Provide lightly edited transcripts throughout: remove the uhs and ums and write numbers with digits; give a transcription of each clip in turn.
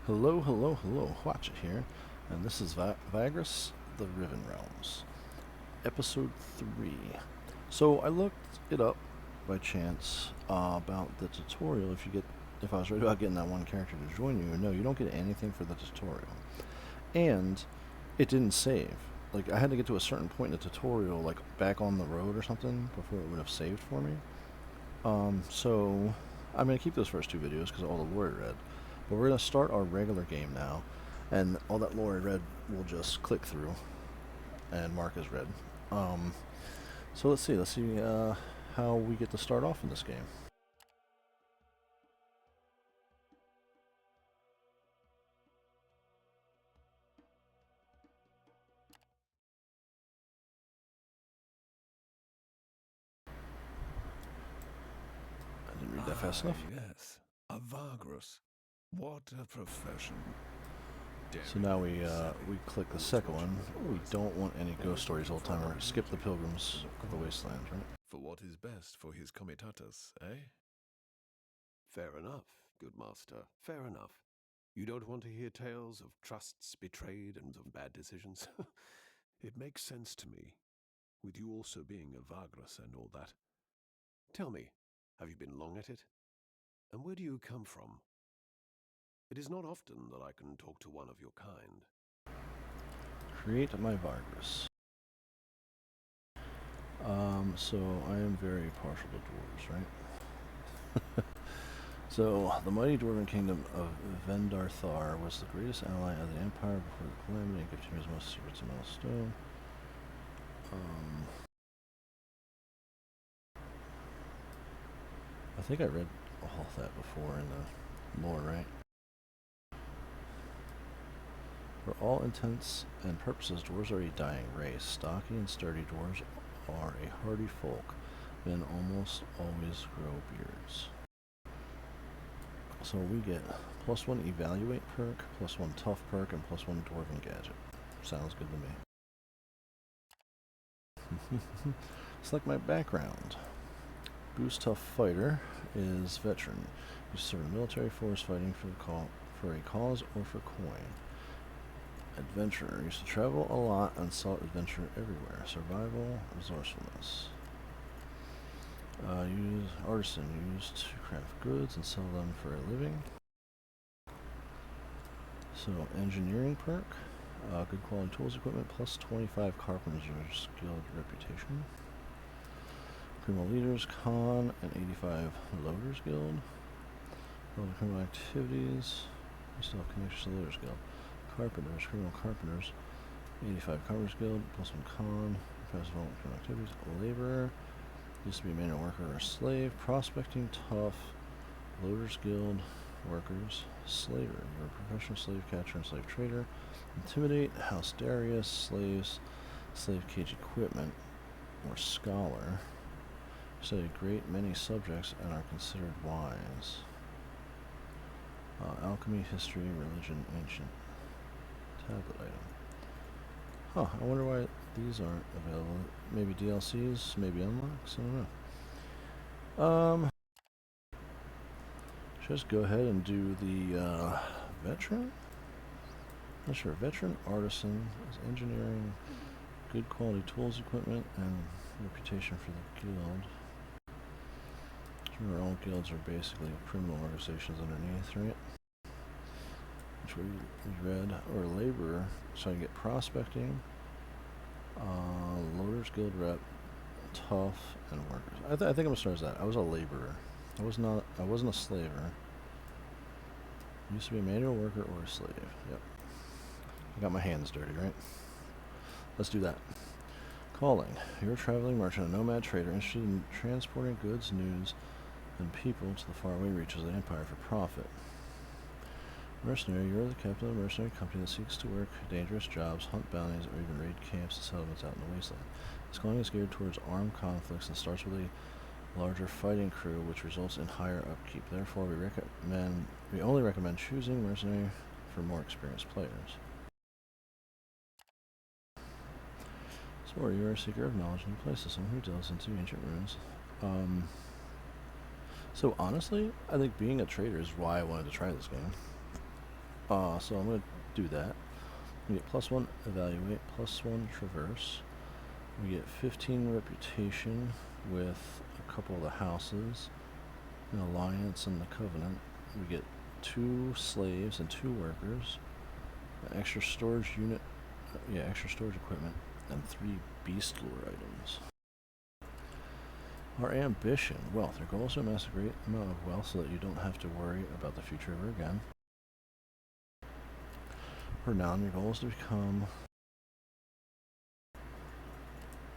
Hello, Hwacha here, and this is Vagrus, the Riven Realms, Episode 3. So I looked it up by chance about the tutorial. If I was right about getting that one character to join you, no, you don't get anything for the tutorial, and it didn't save. Like I had to get to a certain point in the tutorial, like back on the road or something, before it would have saved for me. So I'm gonna keep those first two videos because all the lore I read. But we're going to start our regular game now, and all that lore I read will just click through and mark as read. So let's see how we get to start off in this game. I didn't read that fast enough. Yes, a Vagrus. What a profession. So now we click the second one. We don't want any ghost stories all the time. We're going to skip the pilgrims of the wastelands, right? For what is best for his comitatus, eh? Fair enough, good master, fair enough. You don't want to hear tales of trusts betrayed and of bad decisions? It makes sense to me, with you also being a Vagrus and all that. Tell me, have you been long at it? And where do you come from? It is not often that I can talk to one of your kind. Create my Vagrus. So I am very partial to dwarves, right? So, the mighty dwarven kingdom of Vendarthar was the greatest ally of the Empire before the calamity and gifted him his most secrets of Milestone. I think I read all that before in the lore, right? For all intents and purposes, dwarves are a dying race. Stocky and sturdy dwarves are a hardy folk. Men almost always grow beards. So we get +1 evaluate perk, +1 tough perk, and +1 dwarven gadget. Sounds good to me. Select my background. Boost tough fighter is veteran. You serve a military force fighting for a cause or for coin. Adventurer used to travel a lot and sought adventure everywhere. Survival, resourcefulness. Use artisan used to craft goods and sell them for a living. So engineering perk, good quality tools equipment +25 carpenter's guild reputation. Criminal leaders con and 85 loaders guild. Criminal activities. We still have connections to loaders guild. Carpenters, criminal carpenters, 85 carpenters guild +1 con. Festival criminal activities. Laborer. Used to be a manual worker or slave. Prospecting, tough. Loaders Guild, workers. Slaver, you're a professional slave catcher and slave trader. Intimidate, House Darius, slaves, slave cage equipment, or scholar. Study a great many subjects and are considered wise. Alchemy, history, religion, ancient. Tablet item. Huh, I wonder why these aren't available. Maybe DLCs, maybe unlocks, I don't know. Just go ahead and do the veteran? Not sure. Veteran, artisan, engineering, good quality tools, equipment, and reputation for the guild. Remember, all guilds are basically criminal organizations underneath, right? Which we read. Or laborer, so I can get prospecting. Loaders Guild rep, tough, and workers. I think I'm gonna start as that. I was a laborer. I wasn't a slaver. Used to be a manual worker or a slave. Yep. I got my hands dirty, right? Let's do that. Calling. You're a traveling merchant, a nomad trader interested in transporting goods, news, and people to the faraway reaches of the Empire for profit. Mercenary. You're the captain of a mercenary company that seeks to work dangerous jobs, hunt bounties, or even raid camps and settlements out in the wasteland. This calling is geared towards armed conflicts and starts with a larger fighting crew, which results in higher upkeep. Therefore, we only recommend choosing mercenary for more experienced players. So, you are a seeker of knowledge in new places, someone who delves into ancient ruins. So honestly, I think being a trader is why I wanted to try this game. So I'm going to do that. We get +1 evaluate, +1 traverse. We get 15 reputation with a couple of the houses, an alliance and the covenant. We get 2 slaves and 2 workers, an extra storage unit, extra storage equipment, and 3 beast lore items. Our ambition, wealth. Our goal is to amass a great amount of wealth so that you don't have to worry about the future ever again. Renown, your goal is to become...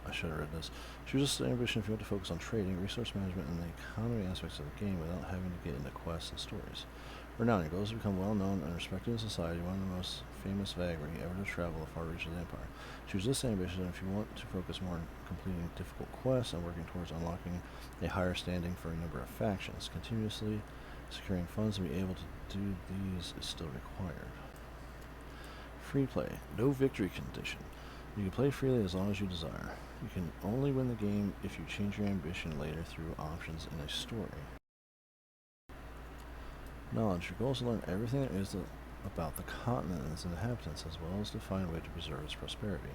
I should have read this. Choose an ambition if you want to focus on trading, resource management, and the economy aspects of the game without having to get into quests and stories. Renown, your goal is to become well known and respected in society, one of the most famous Vagri ever to travel the far reaches of the Empire. Choose this ambition if you want to focus more on completing difficult quests and working towards unlocking a higher standing for a number of factions. Continuously securing funds to be able to do these is still required. Free play. No victory condition. You can play freely as long as you desire. You can only win the game if you change your ambition later through options in a story. Knowledge. Your goal is to learn everything there is about the continent and its inhabitants, as well as to find a way to preserve its prosperity.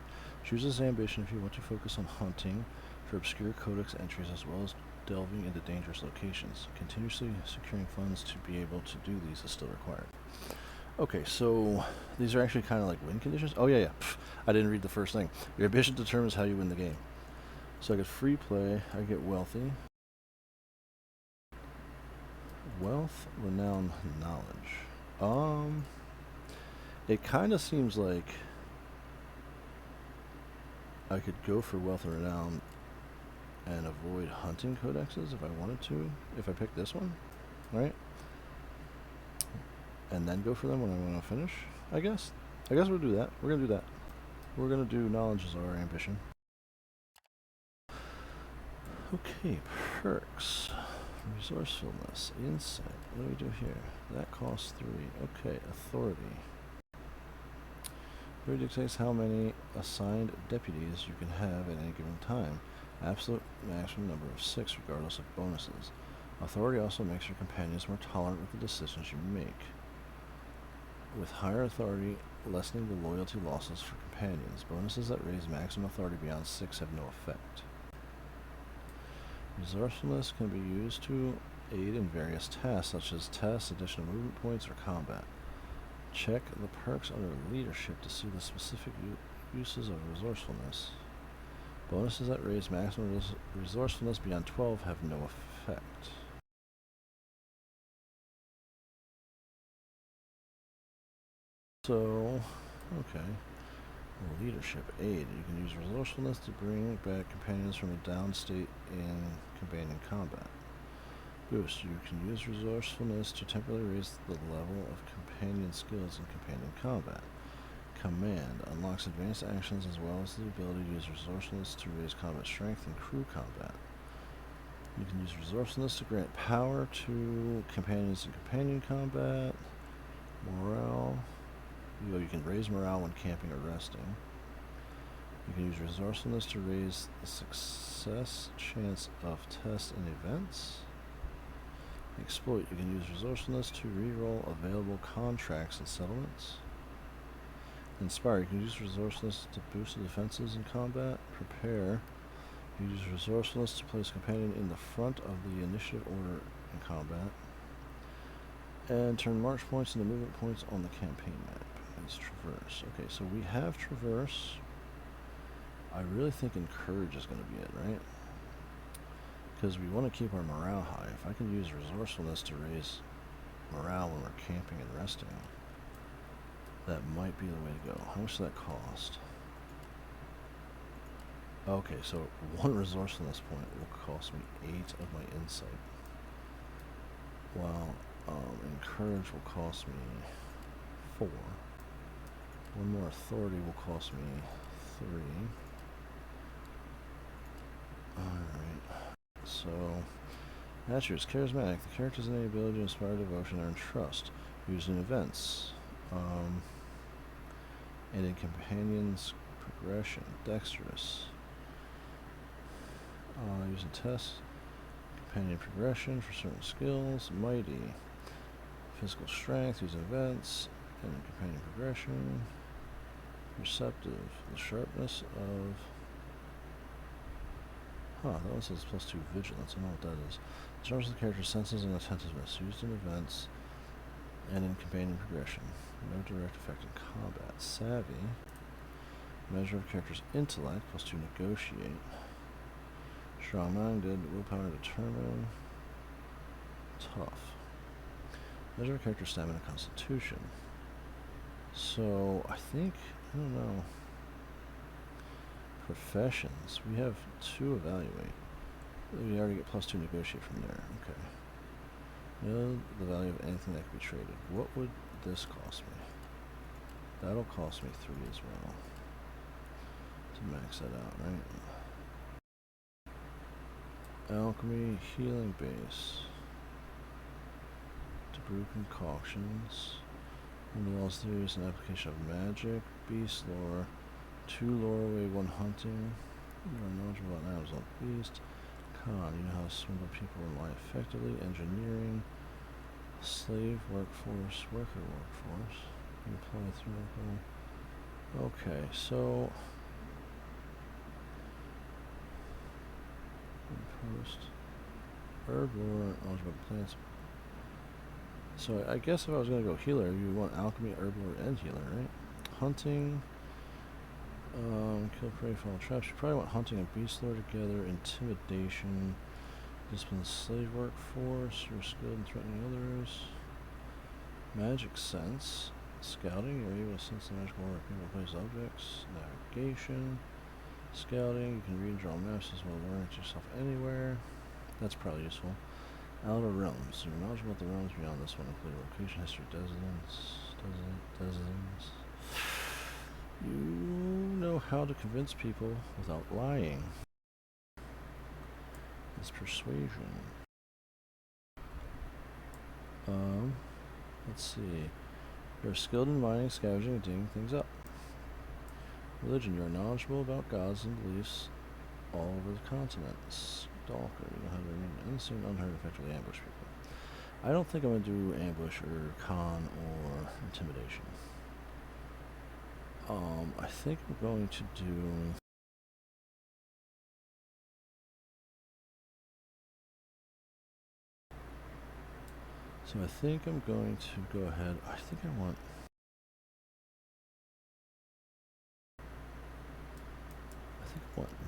Choose this ambition if you want to focus on hunting for obscure codex entries, as well as delving into dangerous locations. Continuously securing funds to be able to do these is still required. Okay, so these are actually kind of like win conditions. Oh yeah. I didn't read the first thing. Your ambition determines how you win the game. So I get free play, I get wealthy. Wealth, renown, knowledge. It kind of seems like I could go for wealth and renown and avoid hunting codexes if I wanted to, if I pick this one, right? And then go for them when I want to finish, I guess. We'll do that. We're going to do that. We're going to do knowledge as our ambition. Okay, perks. Resourcefulness, insight. What do we do here? That costs 3. Okay, authority. It dictates how many assigned deputies you can have at any given time. Absolute maximum number of 6, regardless of bonuses. Authority also makes your companions more tolerant with the decisions you make. With higher authority, lessening the loyalty losses for companions. Bonuses that raise maximum authority beyond 6 have no effect. Resourcefulness can be used to aid in various tasks, such as tests, additional movement points, or combat. Check the perks under leadership to see the specific uses of resourcefulness. Bonuses that raise maximum resourcefulness beyond 12 have no effect. So, okay. Leadership aid. You can use resourcefulness to bring back companions from a down state in companion combat. Boost. You can use resourcefulness to temporarily raise the level of companion skills in companion combat. Command. Unlocks advanced actions as well as the ability to use resourcefulness to raise combat strength in crew combat. You can use resourcefulness to grant power to companions in companion combat. Morale. You can raise morale when camping or resting. You can use resourcefulness to raise the success chance of tests and events. Exploit. You can use resourcefulness to reroll available contracts and settlements. Inspire. You can use resourcefulness to boost the defenses in combat. Prepare. You use resourcefulness to place a companion in the front of the initiative order in combat. And turn march points into movement points on the campaign map. It's traverse. Okay, so we have traverse. I really think encourage is going to be it, right? Because we want to keep our morale high. If I can use resourcefulness to raise morale when we're camping and resting, that might be the way to go. How much does that cost? Okay, so 1 resourcefulness point will cost me 8 of my insight, while encourage will cost me 4. 1 more authority will cost me 3. Alright. So, attributes. Charismatic. The character's innate ability to inspire devotion and earn trust. Used in events. And in companions progression. Dexterous. Using tests. Companion progression for certain skills. Mighty. Physical strength. Using events. and companion progression. Receptive. The sharpness of... that one says +2 vigilance. I don't know what that is. The sharpness of the character's senses and attentiveness used in events and in companion progression. No direct effect in combat. Savvy. Measure of character's intellect, +2 negotiate. Strong-minded, willpower determine. Tough. Measure of character's stamina, constitution. So, I think, I don't know. Professions. We have 2 evaluate. We already get +2 negotiate from there. Okay. Know the value of anything that can be traded. What would this cost me? That'll cost me 3 as well. To max that out, right? Alchemy, healing base. To brew concoctions. And the also theories and application of magic. Beast lore. 2 lore away, 1 hunting. You are knowledgeable about animals like beast. Con, you know how to swindle people and lie effectively. Engineering. Slave workforce, worker workforce. Employ through. Okay, so post herb lore, knowledgeable plants. So I guess if I was gonna go healer, you want alchemy, herb lore, and healer, right? Hunting. Kill prey, follow traps. You probably want hunting and beast lore together. Intimidation. Discipline slave workforce. You're skilled in threatening others. Magic sense. Scouting. You're able to sense the magical aura of people, place, objects. Navigation. Scouting. You can read and draw maps as well. Learn it yourself anywhere. That's probably useful. Outer realms. Your knowledge about the realms beyond this one include location, history, deserts. You know how to convince people without lying. It's persuasion. Let's see. You're skilled in mining, scavenging, and digging things up. Religion. You're knowledgeable about gods and beliefs all over the continents. Stalker. You know how to remain unseen, unheard, effectively ambush people. I don't think I'm going to do ambush or con or intimidation. I think I'm going to do... So I think I'm going to go ahead. I think I want...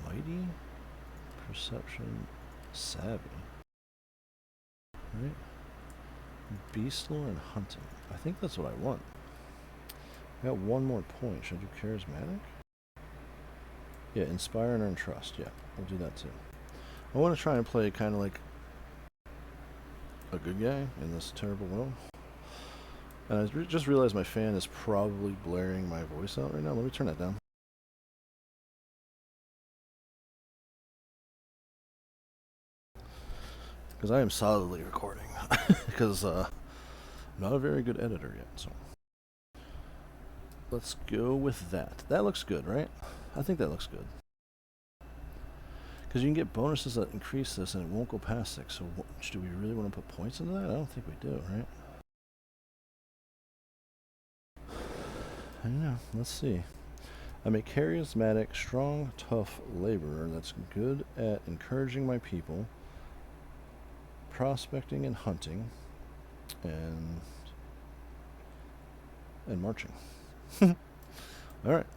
Mighty? Perception? Savvy? Right? Beast lore and hunting. I think that's what I want. I got 1 more point. Should I do charismatic? Yeah, inspire and earn trust. Yeah, I'll do that too. I want to try and play kind of like a good guy in this terrible world. And I just realized my fan is probably blaring my voice out right now. Let me turn that down. Because I am solidly recording. Because I'm not a very good editor yet, so... Let's go with that. That looks good, right? I think that looks good. Because you can get bonuses that increase this and it won't go past 6. So do we really want to put points into that? I don't think we do, right? I don't know. Let's see. I'm a charismatic, strong, tough laborer that's good at encouraging my people, prospecting and hunting, and marching. Alright.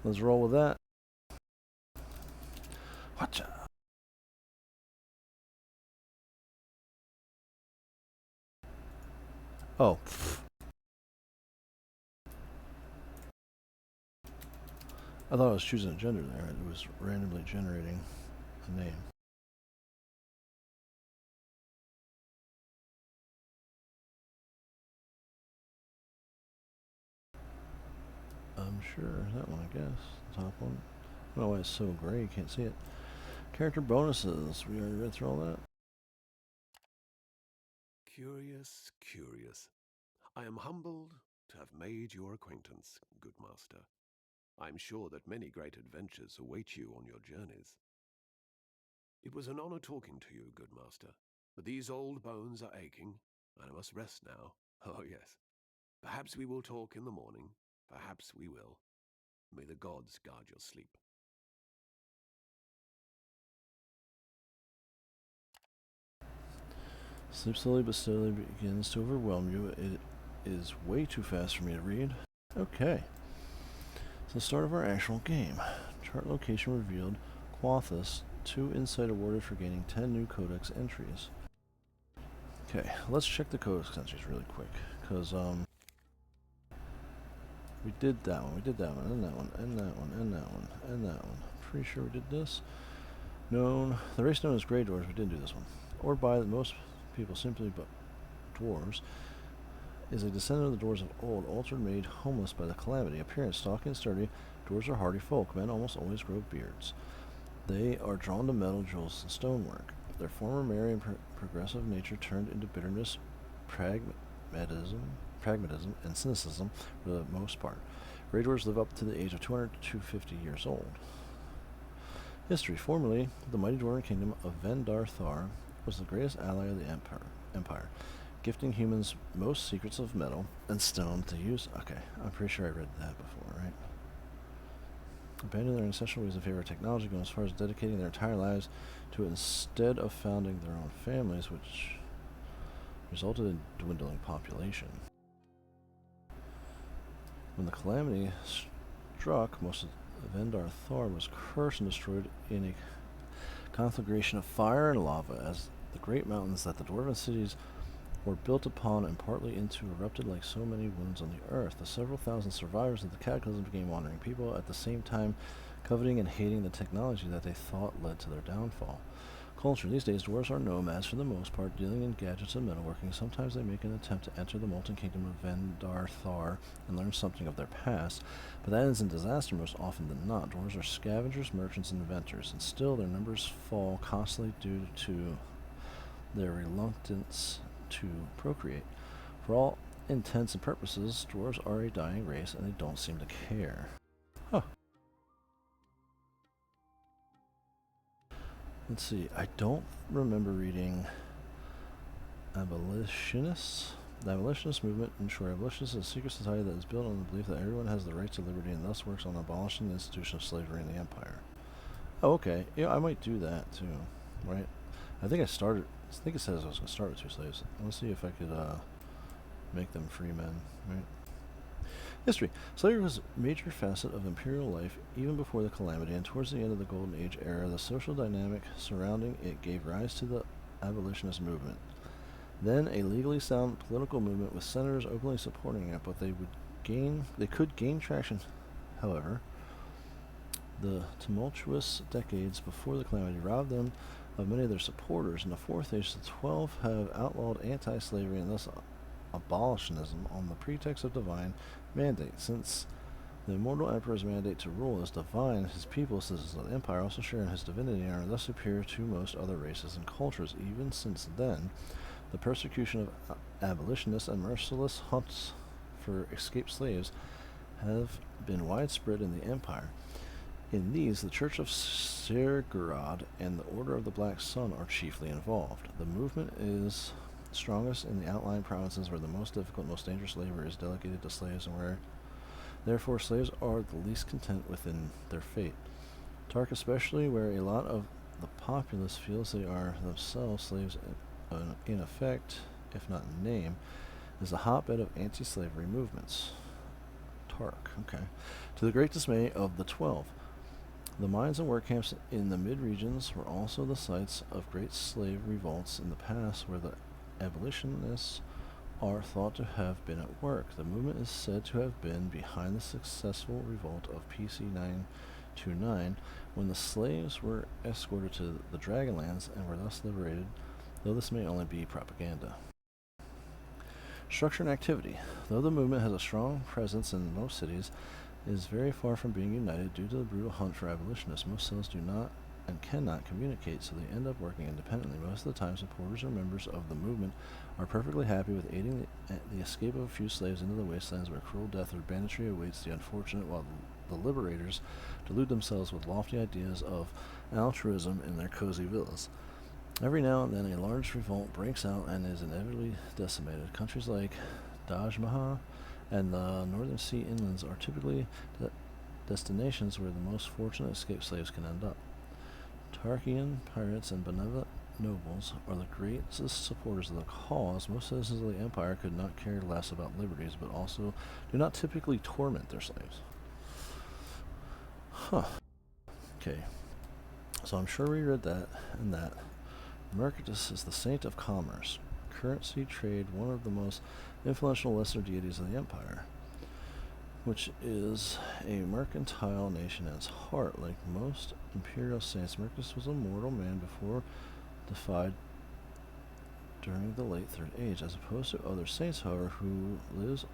Let's roll with that. Hwacha. Oh. I thought I was choosing a gender there. It was randomly generating a name. I'm sure that one, I guess. The top one. I don't know why it's so gray, you can't see it. Character bonuses. We already read through all that. Curious, curious. I am humbled to have made your acquaintance, good master. I am sure that many great adventures await you on your journeys. It was an honor talking to you, good master, but these old bones are aching, and I must rest now. Oh, yes. Perhaps we will talk in the morning. Perhaps we will. May the gods guard your sleep. Sleep slowly but steadily begins to overwhelm you. It is way too fast for me to read. Okay. It's the start of our actual game. Chart location revealed. Quathus. 2 insight awarded for gaining 10 new codex entries. Okay, let's check the codex entries really quick. Because, we did that one, and that one, and that one, and that one, and that one. Pretty sure we did this. The race known as Grey Dwarves, we didn't do this one. Or by most people simply but dwarves, is a descendant of the dwarves of old, altered, made homeless by the calamity. Appearance, stocky and sturdy, dwarves are hardy folk. Men almost always grow beards. They are drawn to metal, jewels, and stonework. Their former merry and progressive nature turned into bitterness, pragmatism, and cynicism for the most part. Grey Dwarves live up to the age of 200 to 250 years old. History. Formerly, the mighty dwarven kingdom of Vendar Thar was the greatest ally of the empire, gifting humans most secrets of metal and stone to use. Okay, I'm pretty sure I read that before, right? Abandoning their ancestral ways in favor of technology, going as far as dedicating their entire lives to it instead of founding their own families, which resulted in dwindling population. When the calamity struck, most of Vendar Thar was cursed and destroyed in a conflagration of fire and lava, as the great mountains that the dwarven cities were built upon and partly into erupted like so many wounds on the earth. The several thousand survivors of the cataclysm became wandering people, at the same time coveting and hating the technology that they thought led to their downfall. Culture. These days, dwarves are nomads for the most part, dealing in gadgets and metalworking. Sometimes they make an attempt to enter the molten kingdom of Vendar Thar and learn something of their past, but that ends in disaster most often than not. Dwarves are scavengers, merchants, and inventors, and still their numbers fall constantly due to their reluctance to procreate. For all intents and purposes, dwarves are a dying race, and they don't seem to care. Huh. Let's see, I don't remember reading abolitionists. The abolitionist movement, in short, abolitionists is a secret society that is built on the belief that everyone has the right to liberty and thus works on abolishing the institution of slavery in the empire. Oh, okay. Yeah, I might do that too, right? I think it says I was going to start with 2 slaves. Let's see if I could make them free men, right? History. Slavery was a major facet of imperial life even before the calamity, and towards the end of the Golden Age era, the social dynamic surrounding it gave rise to the abolitionist movement. Then a legally sound political movement with senators openly supporting it, but they could gain traction. However, the tumultuous decades before the calamity robbed them of many of their supporters. In the Fourth Age, the 12 have outlawed anti-slavery and thus abolitionism on the pretext of divine mandate. Since the immortal emperor's mandate to rule is divine, his people, citizens of the empire, also share in his divinity and are thus superior to most other races and cultures. Even since then, the persecution of abolitionists and merciless hunts for escaped slaves have been widespread in the empire. In these, the Church of Sergorod and the Order of the Black Sun are chiefly involved. The movement is strongest in the outlying provinces where the most difficult, most dangerous labor is delegated to slaves and where, therefore, slaves are the least content within their fate. Tark especially, where a lot of the populace feels they are themselves slaves in effect, if not in name, is a hotbed of anti-slavery movements. Tark, okay. To the great dismay of the 12, the mines and work camps in the mid-regions were also the sites of great slave revolts in the past where the abolitionists are thought to have been at work. The movement is said to have been behind the successful revolt of PC 929 when the slaves were escorted to the Dragonlands and were thus liberated, though this may only be propaganda. Structure and activity. Though the movement has a strong presence in most cities, it is very far from being united due to the brutal hunt for abolitionists. Most cells do not and cannot communicate, so they end up working independently. Most of the time, supporters or members of the movement are perfectly happy with aiding the escape of a few slaves into the wastelands where cruel death or banditry awaits the unfortunate, while the liberators delude themselves with lofty ideas of altruism in their cozy villas. Every now and then, a large revolt breaks out and is inevitably decimated. Countries like Dajmaha and the northern sea inlands are typically destinations where the most fortunate escaped slaves can end up. Tarkian pirates and benevolent nobles are the greatest supporters of the cause. Most citizens of the empire could not care less about liberties, but also do not typically torment their slaves. Huh. Okay. So I'm sure we read that and that. Mercatus is the saint of commerce, currency, trade, one of the most influential lesser deities of the empire, which is a mercantile nation at its heart. Like most imperial saints, Mercatus was a mortal man before defied during the late Third Age, as opposed to other saints, however, whose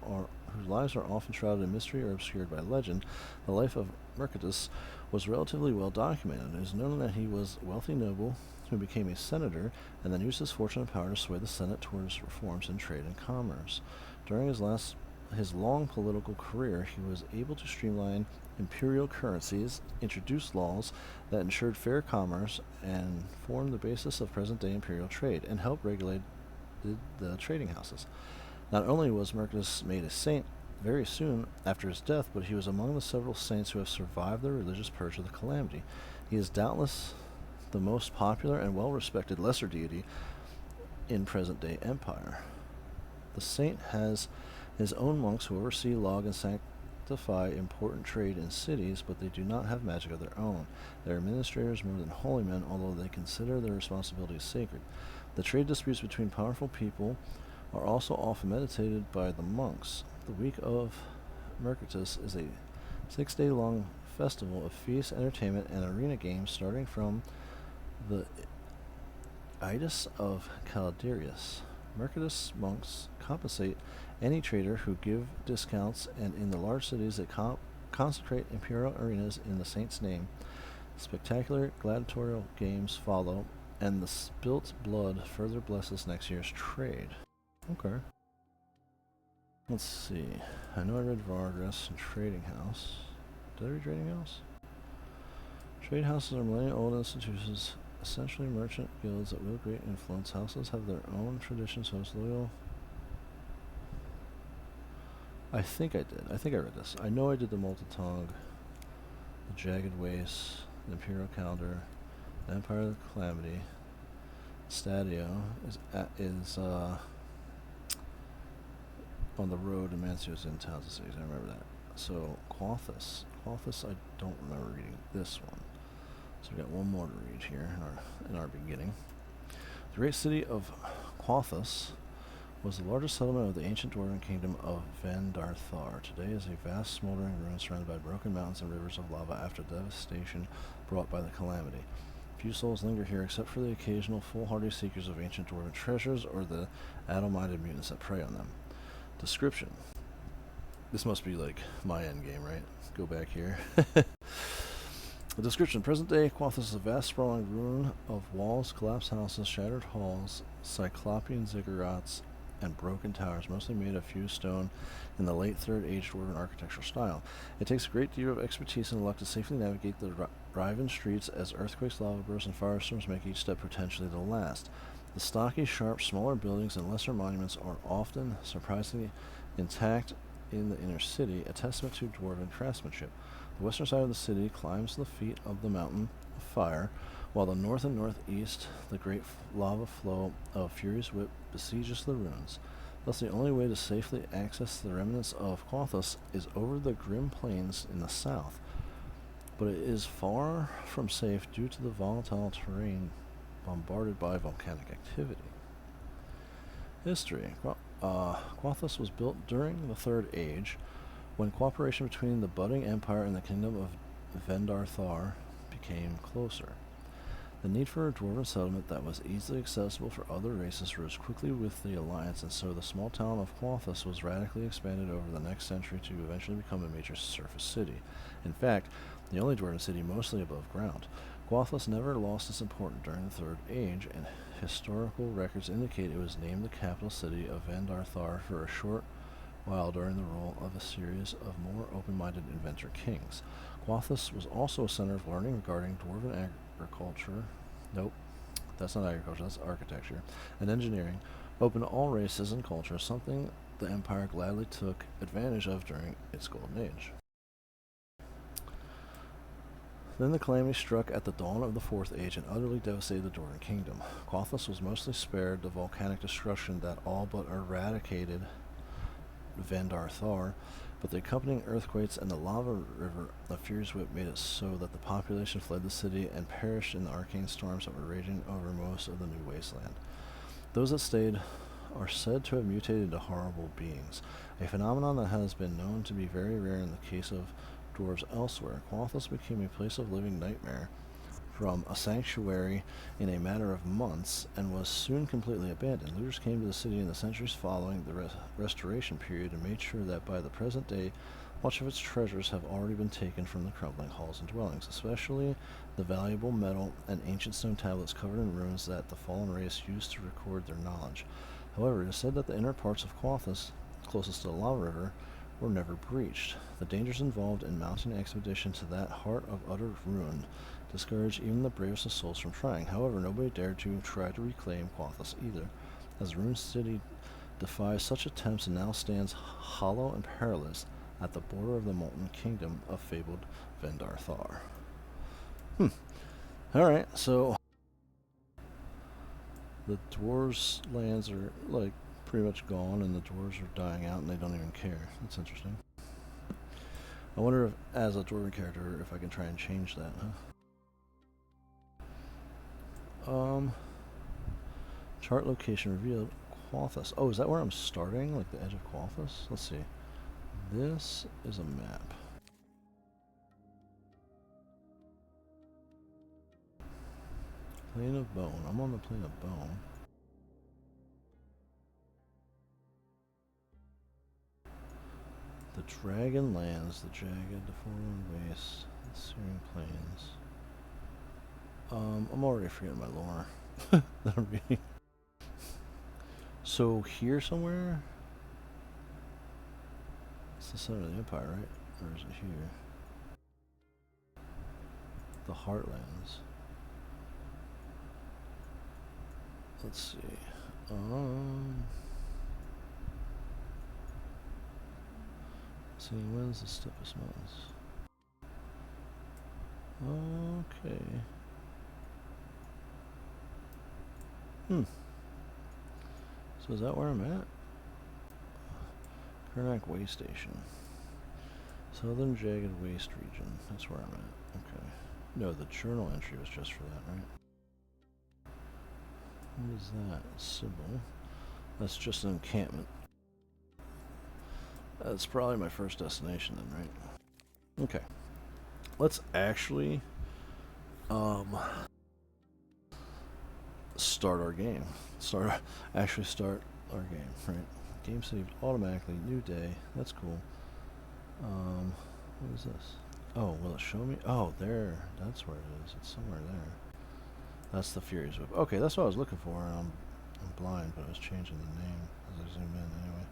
lives are often shrouded in mystery or obscured by legend. The life of Mercatus was relatively well documented. It is known that he was a wealthy noble who became a senator and then used his fortune and power to sway the Senate towards reforms in trade and commerce. During his long political career, he was able to streamline imperial currencies, introduce laws that ensured fair commerce, and formed the basis of present-day imperial trade, and helped regulate the trading houses. Not only was Mercatus made a saint very soon after his death, but he was among the several saints who have survived the religious purge of the Calamity. He is doubtless the most popular and well-respected lesser deity in present-day empire. The saint has his own monks who oversee, log, and sanctify important trade in cities, but they do not have magic of their own. They are administrators more than holy men, although they consider their responsibilities sacred. The trade disputes between powerful people are also often meditated by the monks. The week of Mercatus is a 6-day-long festival of feasts, entertainment, and arena games starting from the Ides of Calderius. Mercatus monks compensate any trader who give discounts, and in the large cities they consecrate imperial arenas in the saint's name. Spectacular gladiatorial games follow, and the spilt blood further blesses next year's trade. Okay. Let's see. I know I read Vagrus and Trading House. Did I read Trading House? Trade houses are millennium-old institutions, essentially merchant guilds that wield great influence. Houses have their own traditions, host loyal. I think I did. I think I read this. I know I did the Multitongue, the Jagged Waste, the Imperial Calendar, the Empire of the Calamity. Stadio is on the road, and Mancio's in towns and cities. I remember that. So Quathus. Quathus, I don't remember reading this one. So we got one more to read here in our beginning. The great city of Quathus was the largest settlement of the ancient dwarven kingdom of Vendarthar. Today is a vast smoldering ruin surrounded by broken mountains and rivers of lava after devastation brought by the calamity. Few souls linger here except for the occasional foolhardy seekers of ancient dwarven treasures or the addle-minded mutants that prey on them. Description. This must be like my end game, right? Go back here. The description. Present day Quathus is a vast sprawling ruin of walls, collapsed houses, shattered halls, cyclopean ziggurats, and broken towers, mostly made of fused stone in the late Third Age dwarven architectural style. It takes a great deal of expertise and luck to safely navigate the Riven streets as earthquakes, lava bursts, and firestorms make each step potentially the last. The stocky, sharp, smaller buildings and lesser monuments are often surprisingly intact in the inner city, a testament to dwarven craftsmanship. The western side of the city climbs the feet of the mountain of fire, while the north and northeast, the great lava flow of Fury's Whip besieges the ruins. Thus, the only way to safely access the remnants of Quathus is over the grim plains in the south. But it is far from safe due to the volatile terrain bombarded by volcanic activity. History. Quathus was built during the Third Age, when cooperation between the budding empire and the kingdom of Vendarthar became closer. The need for a dwarven settlement that was easily accessible for other races rose quickly with the alliance, and so the small town of Quathus was radically expanded over the next century to eventually become a major surface city. In fact, the only dwarven city mostly above ground. Quathus never lost its importance during the Third Age, and historical records indicate it was named the capital city of Vendarthar for a short while during the rule of a series of more open-minded inventor kings. Quathus was also a center of learning regarding dwarven agriculture. Nope, that's not agriculture, that's architecture. And engineering, open to all races and cultures, something the Empire gladly took advantage of during its golden age. Then the calamity struck at the dawn of the Fourth Age and utterly devastated the Dwarven kingdom. Quathos was mostly spared the volcanic destruction that all but eradicated Vendar Thar, but the accompanying earthquakes and the lava river of Fury's Whip made it so that the population fled the city and perished in the arcane storms that were raging over most of the new wasteland. Those that stayed are said to have mutated into horrible beings, a phenomenon that has been known to be very rare in the case of dwarves elsewhere. Quathos became a place of living nightmare from a sanctuary in a matter of months and was soon completely abandoned. Looters came to the city in the centuries following the restoration period and made sure that by the present day much of its treasures have already been taken from the crumbling halls and dwellings, especially the valuable metal and ancient stone tablets covered in runes that the fallen race used to record their knowledge. However, it is said that the inner parts of Quathos, closest to the lava river, were never breached. The dangers involved in mounting an expedition to that heart of utter ruin discouraged even the bravest of souls from trying. However, nobody dared to try to reclaim Quathos either, as the ruined city defies such attempts and now stands hollow and perilous at the border of the molten kingdom of fabled Vendar Thar. Alright, so the dwarves' lands are, like, pretty much gone, and the dwarves are dying out, and they don't even care. That's interesting. I wonder if, as a dwarven character, if I can try and change that, chart location revealed. Quathos. Oh, is that where I'm starting? Like the edge of Quathos? Let's see. This is a map. Plane of Bone. I'm on the Plane of Bone. The Dragon Lands, the jagged, deformed waste, the Searing Plains. I'm already forgetting my lore that I'm reading. So here somewhere? It's the center of the Empire, right? Or is it here? The Heartlands. Let's see. See, when's the steepest mountains? Okay. So is that where I'm at? Karnak Way Station. Southern Jagged Waste Region. That's where I'm at. Okay. No, the journal entry was just for that, right? What is that? Symbol. That's just an encampment. That's probably my first destination then, right? Okay. Let's actually start our game. Actually start our game, right? Game saved automatically. New day. That's cool. What is this? Oh, will it show me? Oh, there. That's where it is. It's somewhere there. That's the Furious Whip. Okay, that's what I was looking for. I'm blind, but I was changing the name as I zoom in anyway.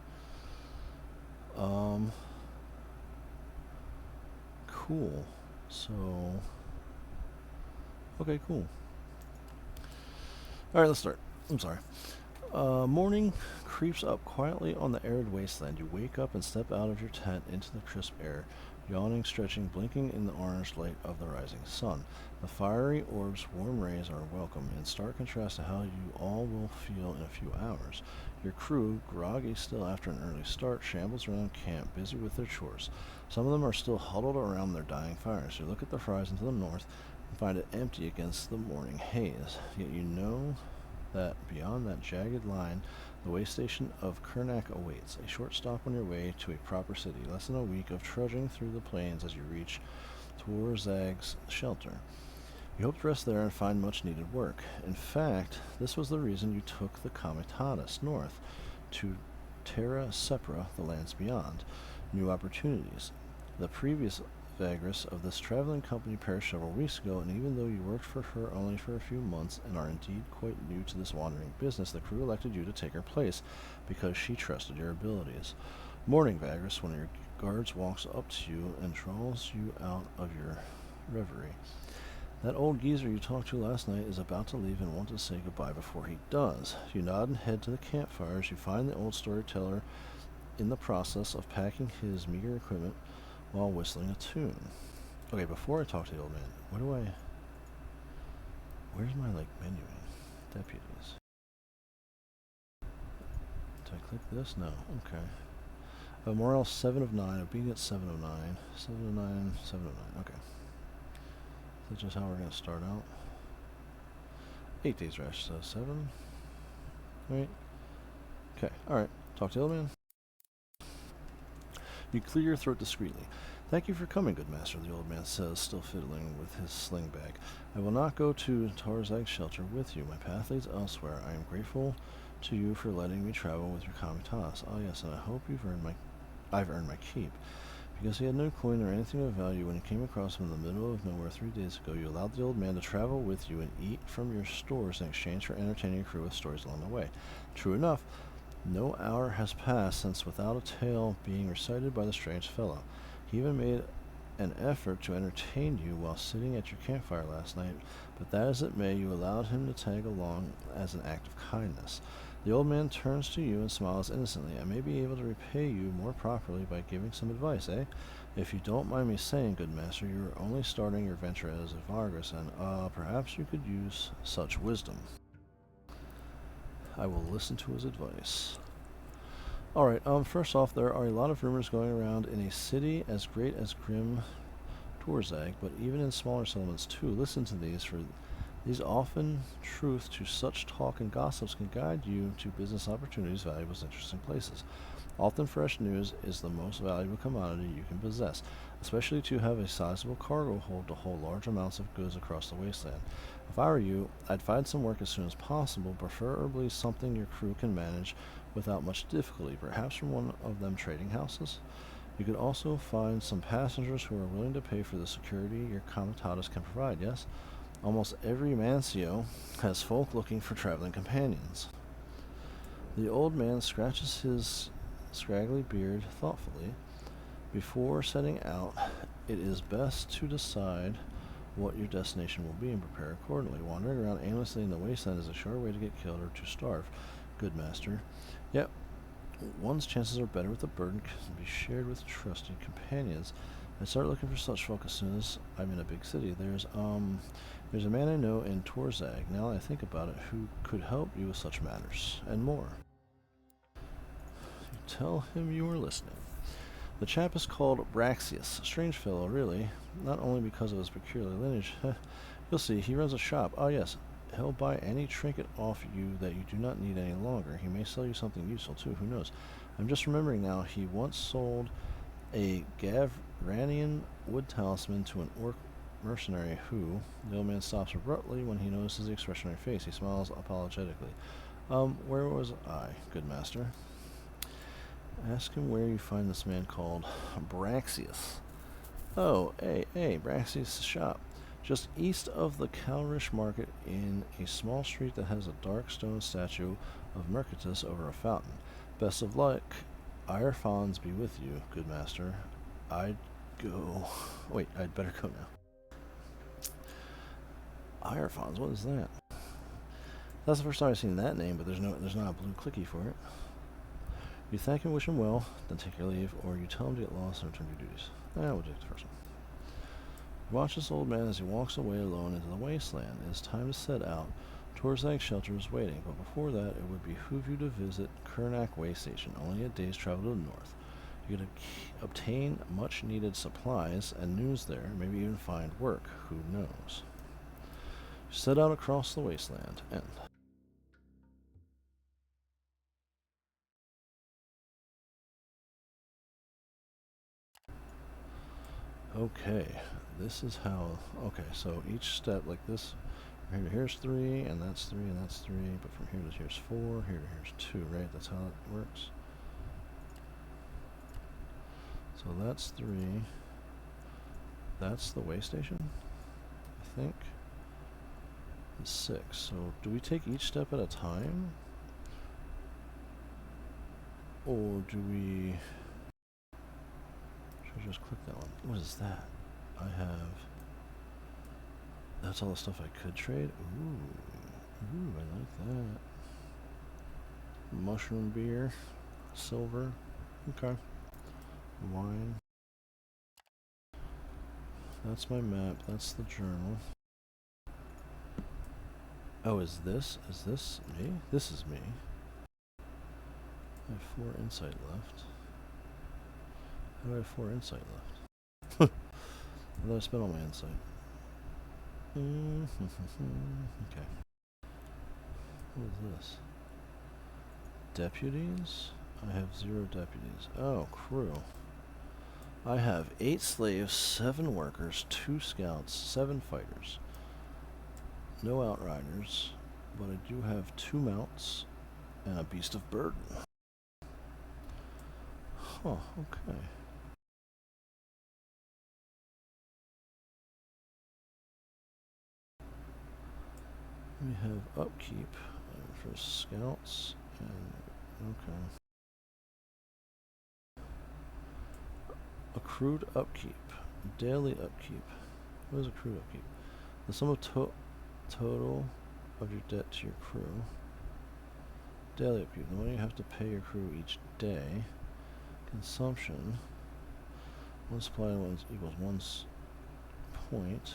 Cool. So, okay, cool. Alright, let's start. I'm sorry. Morning creeps up quietly on the arid wasteland. You wake up and step out of your tent into the crisp air, yawning, stretching, blinking in the orange light of the rising sun. The fiery orb's warm rays are welcome, in stark contrast to how you all will feel in a few hours. Your crew, groggy still after an early start, shambles around camp, busy with their chores. Some of them are still huddled around their dying fires. You look at the horizon to the north and find it empty against the morning haze. Yet you know that beyond that jagged line, the way station of Karnak awaits, a short stop on your way to a proper city, less than a week of trudging through the plains as you reach Tworzag's shelter. You hope to rest there and find much needed work. In fact, this was the reason you took the Comitatus north, to Terra Sepra, the lands beyond. New opportunities. The previous Vagrus of this traveling company perished several weeks ago, and even though you worked for her only for a few months and are indeed quite new to this wandering business, the crew elected you to take her place because she trusted your abilities. Morning, Vagrus, one of your guards walks up to you and draws you out of your reverie. That old geezer you talked to last night is about to leave and want to say goodbye before he does. You nod and head to the campfires. You find the old storyteller in the process of packing his meager equipment while whistling a tune. Okay, before I talk to the old man, where's my, like, menu? Deputies. Did I click this? No. Okay. Morale 7 of 9. Obedience 7 of 9. 7 of 9. 7 of 9. Okay. That's just how we're going to start out. 8 days rest. So 7. Right. Okay. Alright. Talk to the old man. You clear your throat discreetly. Thank you for coming, good master, the old man says, still fiddling with his sling bag. I will not go to Tarzag's shelter with you. My path leads elsewhere. I am grateful to you for letting me travel with your Kamitas. Ah, yes, and I hope I've earned my keep. Because he had no coin or anything of value when you came across him in the middle of nowhere 3 days ago, you allowed the old man to travel with you and eat from your stores in exchange for entertaining your crew with stories along the way. True enough, no hour has passed since without a tale being recited by the strange fellow. He even made an effort to entertain you while sitting at your campfire last night, but that as it may, you allowed him to tag along as an act of kindness. The old man turns to you and smiles innocently. I may be able to repay you more properly by giving some advice, eh? If you don't mind me saying, good master, you are only starting your venture as a Vagrus, and, perhaps you could use such wisdom. I will listen to his advice. Alright, first off, there are a lot of rumors going around in a city as great as Grim Torzag, but even in smaller settlements too. Listen to these, for these often truth to such talk and gossips can guide you to business opportunities, valuables, interesting places. Often fresh news is the most valuable commodity you can possess, especially to have a sizable cargo hold to hold large amounts of goods across the wasteland. If I were you, I'd find some work as soon as possible, preferably something your crew can manage without much difficulty, perhaps from one of them trading houses. You could also find some passengers who are willing to pay for the security your comitatus can provide, yes? Almost every mancio has folk looking for traveling companions. The old man scratches his scraggly beard thoughtfully. Before setting out, it is best to decide what your destination will be and prepare accordingly. Wandering around aimlessly in the wasteland is a sure way to get killed or to starve, good master. Yet, one's chances are better with a burden can be shared with trusted companions. I start looking for such folk as soon as I'm in a big city. There's a man I know in Torzag, now that I think about it, who could help you with such matters, and more. You tell him you are listening. The chap is called Braxius, a strange fellow, really, not only because of his peculiar lineage. You'll see, he runs a shop. Oh yes, he'll buy any trinket off you that you do not need any longer. He may sell you something useful, too, who knows. I'm just remembering now, he once sold a Gavranian wood talisman to an orc mercenary who, the old man stops abruptly when he notices the expression on your face. He smiles apologetically. Where was I, good master? Ask him where you find this man called Braxius. Oh, hey, Braxius' shop. Just east of the Calrish market in a small street that has a dark stone statue of Mercatus over a fountain. Best of luck. Ire Fons be with you, good master. I'd better go now. Ire Fons, what is that? That's the first time I've seen that name, but there's not a blue clicky for it. You thank him, wish him well, then take your leave, or you tell him to get lost and return to your duties. We'll take the first one. Watch this old man as he walks away alone into the wasteland. It is time to set out. Torzag's shelter is waiting, but before that, it would behoove you to visit Kernak Way Station, only a day's travel to the north. You could obtain much-needed supplies and news there, maybe even find work, who knows. You set out across the wasteland, and... Okay, this is how... Okay, so each step, like this, from here to here's 3, and that's 3, and that's 3, but from here to here's 4, here to here's 2, right? That's how it works. So that's 3. That's the way station, I think. And 6. So do we take each step at a time? Or do we... Should I just click that one? What is that? I have... That's all the stuff I could trade? Ooh, I like that. Mushroom beer. Silver. Okay. Wine. That's my map. That's the journal. Oh, is this me? This is me. I have 4 insight left. How do I have 4 insight left? I thought I spent all my insight. Okay. What is this? Deputies? I have 0 deputies. Oh, crew. I have 8 slaves, 7 workers, 2 scouts, 7 fighters. No outriders, but I do have 2 mounts and a beast of burden. Huh, okay. We have upkeep for scouts and okay. Accrued upkeep. Daily upkeep. What is accrued upkeep? The sum of total of your debt to your crew. Daily upkeep. The money you have to pay your crew each day. Consumption. 1 supply equals 1 point.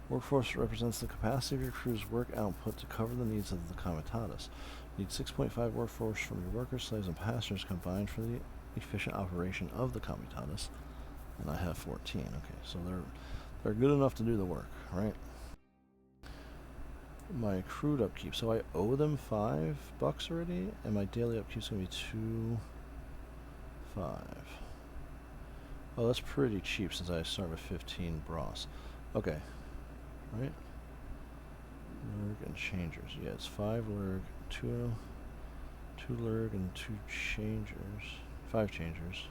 Workforce represents the capacity of your crew's work output to cover the needs of the comitatus. You need 6.5 workforce from your workers, slaves, and passengers combined for the efficient operation of the comitatus. And I have 14. Okay, so they're good enough to do the work, right? My accrued upkeep. So I owe them $5 already, and my daily upkeep's gonna be 2.5. Oh, that's pretty cheap since I start with 15 bras. Okay. Right? Lurg and changers. Yeah, it's 5 lurg, 2 lurg, and 2 changers. 5 changers.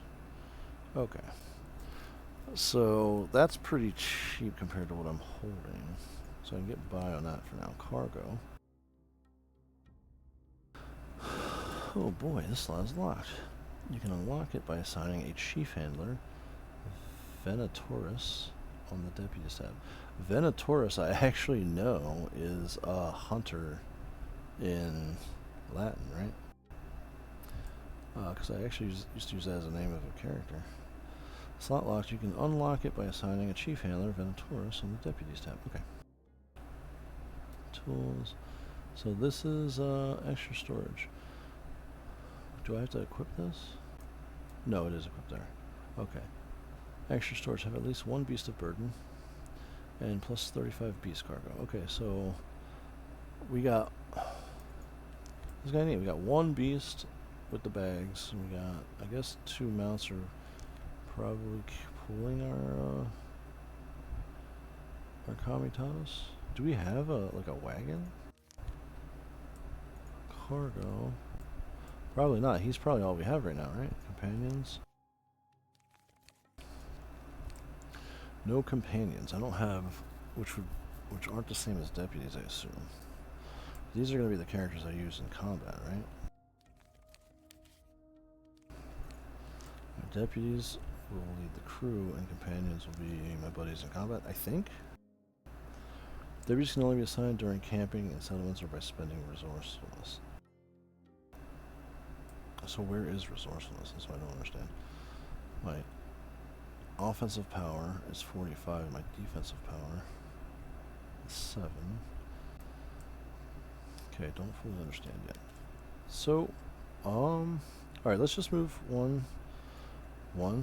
Okay. So that's pretty cheap compared to what I'm holding. So I can get by on that for now. Cargo. Oh boy, this slot is locked. You can unlock it by assigning a chief handler, Venatorus, on the deputies tab. Venatorus, I actually know, is a hunter in Latin, right? Because I actually used to use that as a name of a character. Slot locked. You can unlock it by assigning a chief handler, Venatorus, on the deputies tab. Okay. Tools. So this is extra storage. Do I have to equip this? No, it is equipped there. Okay. Extra storage. Have at least 1 beast of burden. And plus 35 beast cargo. Okay, so we got... This guy neat. We got 1 beast with the bags. And we got, I guess, 2 mounts are probably pulling our comitatus. Do we have like a wagon? Cargo. Probably not. He's probably all we have right now, right? Companions. No companions. I don't have, which aren't the same as deputies, I assume. These are going to be the characters I use in combat, right? My deputies will lead the crew, and companions will be my buddies in combat, I think. Deputies can only be assigned during camping in settlements or by spending resourcefulness. So where is resourcefulness? That's what I don't understand. My offensive power is 45. My defensive power is 7. Okay, don't fully understand yet. So, alright, let's just move one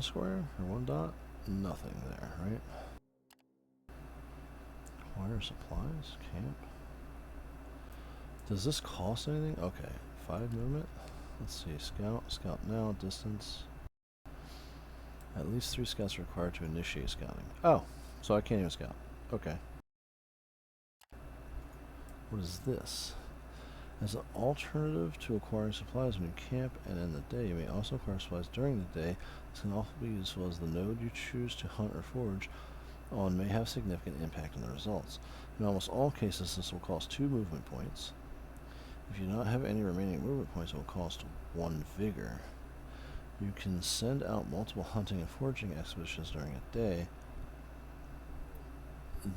square or 1 dot. Nothing there, right? Acquire supplies, camp. Does this cost anything? Okay, 5 movement. Let's see, scout now, distance. At least 3 scouts are required to initiate scouting. Oh, so I can't even scout. Okay. What is this? As an alternative to acquiring supplies when you camp and in the day, you may also acquire supplies during the day. This can also be useful as the node you choose to hunt or forage on may have significant impact on the results. In almost all cases, this will cost 2 movement points. If you do not have any remaining movement points, it will cost 1 vigor. You can send out multiple hunting and foraging expeditions during a day,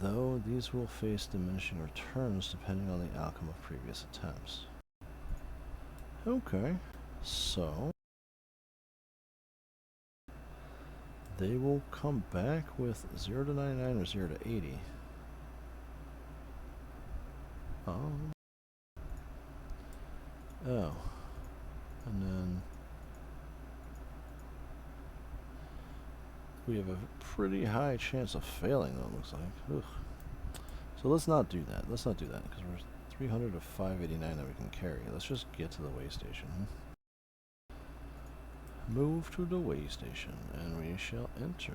though these will face diminishing returns depending on the outcome of previous attempts. Okay, so They will come back with 0 to 99 or 0 to 80. Oh. And then we have a pretty high chance of failing, though, it looks like. Ugh. So let's not do that. Let's not do that, because we're 300 to 589 that we can carry. Let's just get to the way station. Move to the way station, and we shall enter.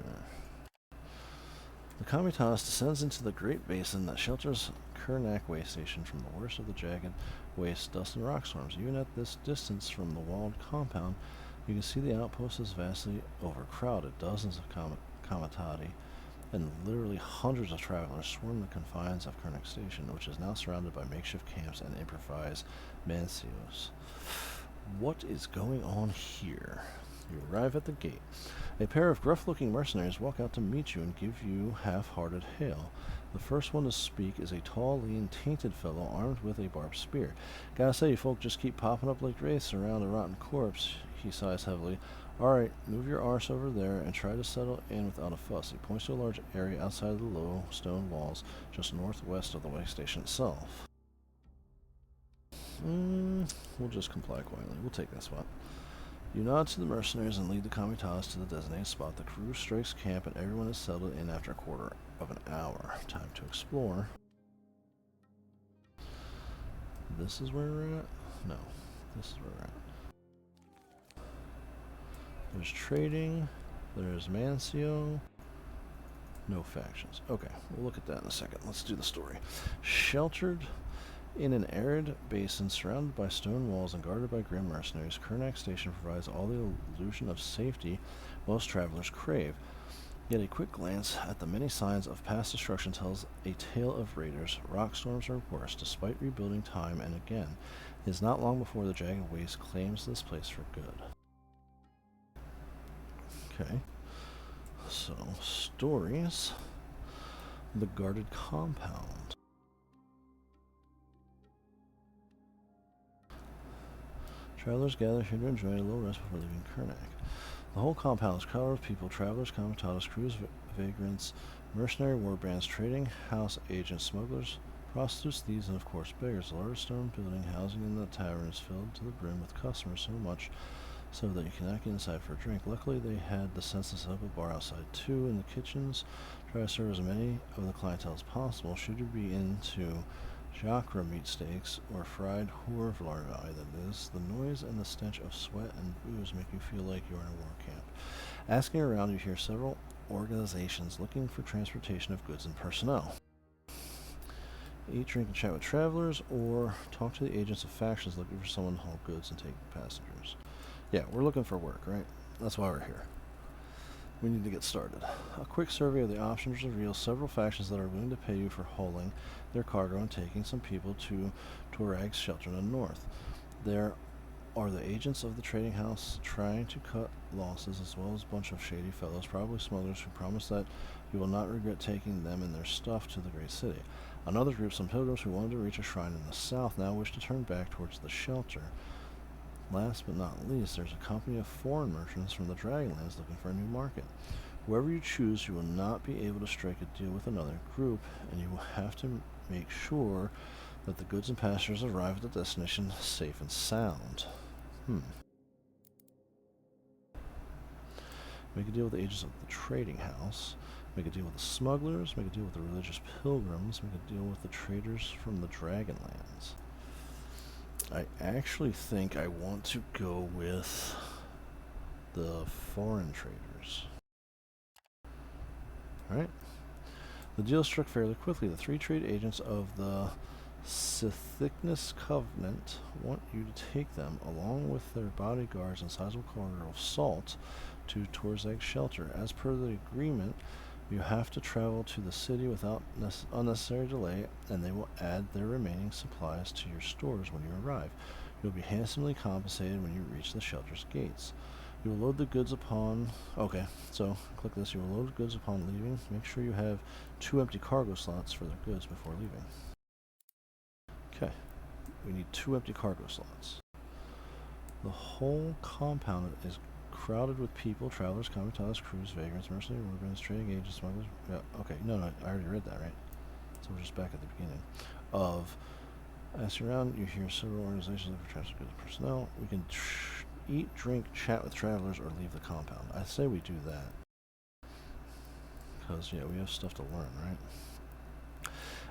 The Kamitatis descends into the great basin that shelters Kurnak way station from the worst of the jagged waste, dust, and rock storms. Even at this distance from the walled compound, you can see the outpost is vastly overcrowded. Dozens of Kamitati and literally hundreds of travelers swarm the confines of Kurnak station, which is now surrounded by makeshift camps and improvised mancios. What is going on here? You arrive at the gate. A pair of gruff-looking mercenaries walk out to meet you and give you half-hearted hail. The first one to speak is a tall, lean, tainted fellow armed with a barbed spear. Gotta say, you folk just keep popping up like wraiths around a rotten corpse. He sighs heavily. Alright, move your arse over there and try to settle in without a fuss. He points to a large area outside of the low stone walls, just northwest of the way station itself. We'll just comply quietly. We'll take that spot. You nod to the mercenaries and lead the Kamitatis to the designated spot. The crew strikes camp and everyone is settled in after a quarter of an hour. Time to explore. This is where we're at? No. This is where we're at. There's trading. There's Mancio. No factions. Okay, we'll look at that in a second. Let's do the story. Sheltered in an arid basin surrounded by stone walls and guarded by grim mercenaries, Kurnak Station provides all the illusion of safety most travelers crave. Yet a quick glance at the many signs of past destruction tells a tale of raiders. Rock storms are worse, despite rebuilding time and again. It is not long before the jagged waste claims this place for good. Okay. So, stories. The guarded compound. Travelers gather here to enjoy a little rest before leaving Kurnak. The whole compound is crowded with people, travelers, Kamitatis, crews, vagrants, mercenary war bands, trading house agents, smugglers, prostitutes, thieves, and of course beggars. The large stone building housing in the tavern is filled to the brim with customers, so much so that you cannot get inside for a drink. Luckily, they had the sense to set up a bar outside too. In the kitchens, try to serve as many of the clientele as possible. Should you be into Chakra meat steaks, or fried horve larvae, that is, the noise and the stench of sweat and booze make you feel like you're in a war camp. Asking around, you hear several organizations looking for transportation of goods and personnel. Eat, drink, and chat with travelers, or talk to the agents of factions looking for someone to haul goods and take passengers. Yeah, we're looking for work, right? That's why we're here. We need to get started. A quick survey of the options reveals several factions that are willing to pay you for hauling their cargo and taking some people to Torag's shelter in the north. There are the agents of the trading house trying to cut losses, as well as a bunch of shady fellows, probably smugglers, who promise that you will not regret taking them and their stuff to the great city. Another group, some pilgrims who wanted to reach a shrine in the south, now wish to turn back towards the shelter. Last but not least, there's a company of foreign merchants from the Dragonlands looking for a new market. Whoever you choose, you will not be able to strike a deal with another group, and you will have to make sure that the goods and passengers arrive at the destination safe and sound. Make a deal with the agents of the trading house. Make a deal with the smugglers. Make a deal with the religious pilgrims. Make a deal with the traders from the Dragonlands. I actually think I want to go with the foreign traders. Alright. The deal struck fairly quickly. The 3 trade agents of the Sithicness Covenant want you to take them, along with their bodyguards and sizable cargo of salt, to Torzag's shelter. As per the agreement, you have to travel to the city without unnecessary delay, and they will add their remaining supplies to your stores when you arrive. You will be handsomely compensated when you reach the shelter's gates. You will load the goods upon... Okay, so click this. You will load the goods upon leaving. Make sure you have 2 empty cargo slots for their goods before leaving. Okay, we need 2 empty cargo slots. The whole compound is crowded with people, travelers, comitatus, crews, vagrants, mercenaries, warbands, trading agents, smugglers. Yeah, okay, no, I already read that, right? So we're just back at the beginning. As you're around, you hear several organizations looking for transport personnel. We can eat, drink, chat with travelers, or leave the compound. I say we do that. Because, yeah, we have stuff to learn, right?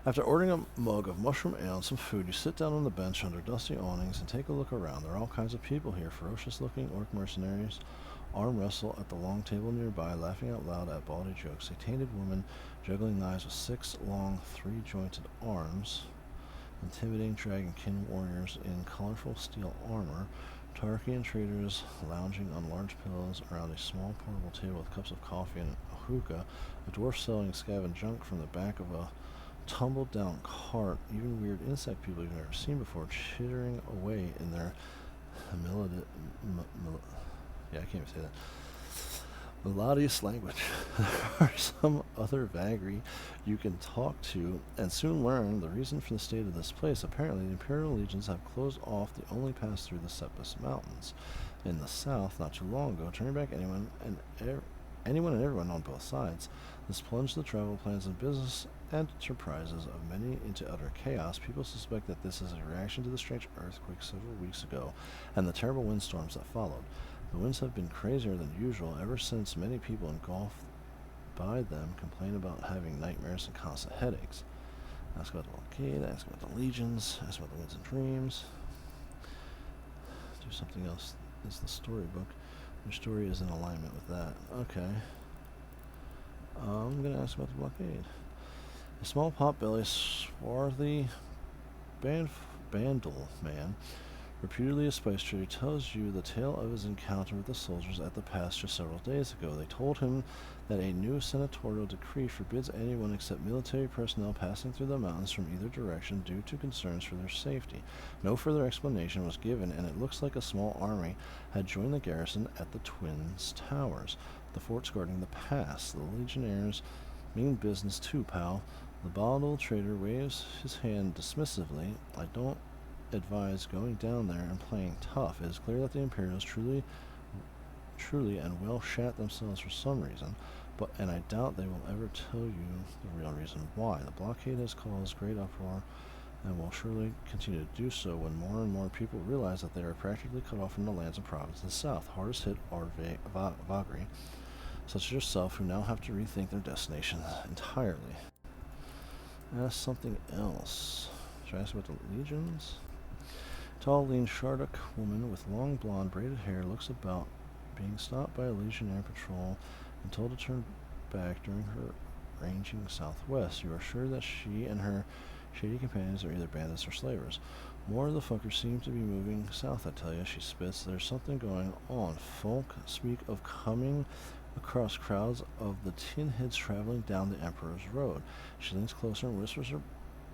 After ordering a mug of mushroom ale and some food, you sit down on the bench under dusty awnings and take a look around. There are all kinds of people here. Ferocious-looking orc mercenaries arm wrestle at the long table nearby, laughing out loud at baldy jokes. A tainted woman juggling knives with 6 long, 3-jointed arms. Intimidating dragonkin warriors in colorful steel armor. Tarkian traders lounging on large pillows around a small portable table with cups of coffee and a hookah. A dwarf selling scavenged junk from the back of a tumbled down cart. Even weird insect people you've never seen before chittering away in their yeah, I can't even say that. Melodious language. There are some other Vagri you can talk to and soon learn the reason for the state of this place. Apparently, the Imperial legions have closed off the only pass through the Sepus Mountains in the south not too long ago, turning back anyone and everyone on both sides. This plunged the travel plans and business enterprises of many into utter chaos. People suspect that this is a reaction to the strange earthquake several weeks ago and the terrible windstorms that followed. The winds have been crazier than usual ever since many people engulfed by them complain about having nightmares and constant headaches. Ask about the blockade, ask about the legions, ask about the winds and dreams. Do something else. It's the storybook. Your story is in alignment with that. Okay. I'm going to ask about the blockade. A small pot-bellied, swarthy bandle man, reputedly a spice trader, tells you the tale of his encounter with the soldiers at the pass just several days ago. They told him that a new senatorial decree forbids anyone except military personnel passing through the mountains from either direction due to concerns for their safety. No further explanation was given, and it looks like a small army had joined the garrison at the Twins Towers, the forts guarding the pass. The legionnaires mean business too, pal. The bottle trader waves his hand dismissively. I don't advise going down there and playing tough. It is clear that the Imperials truly and well shat themselves for some reason, and I doubt they will ever tell you the real reason why. The blockade has caused great uproar and will surely continue to do so when more and more people realize that they are practically cut off from the lands and provinces of the south. Hardest hit are Vagri, such as yourself, who now have to rethink their destinations entirely. Ask something else. Should I ask about the legions? Tall, lean Shardak woman with long blonde braided hair looks about, being stopped by a legionnaire patrol and told to turn back during her ranging southwest. You are sure that she and her shady companions are either bandits or slavers. More of the fuckers seem to be moving south, I tell you, she spits. There's something going on. Folk speak of coming across crowds of the tin heads traveling down the Emperor's Road. She leans closer and whispers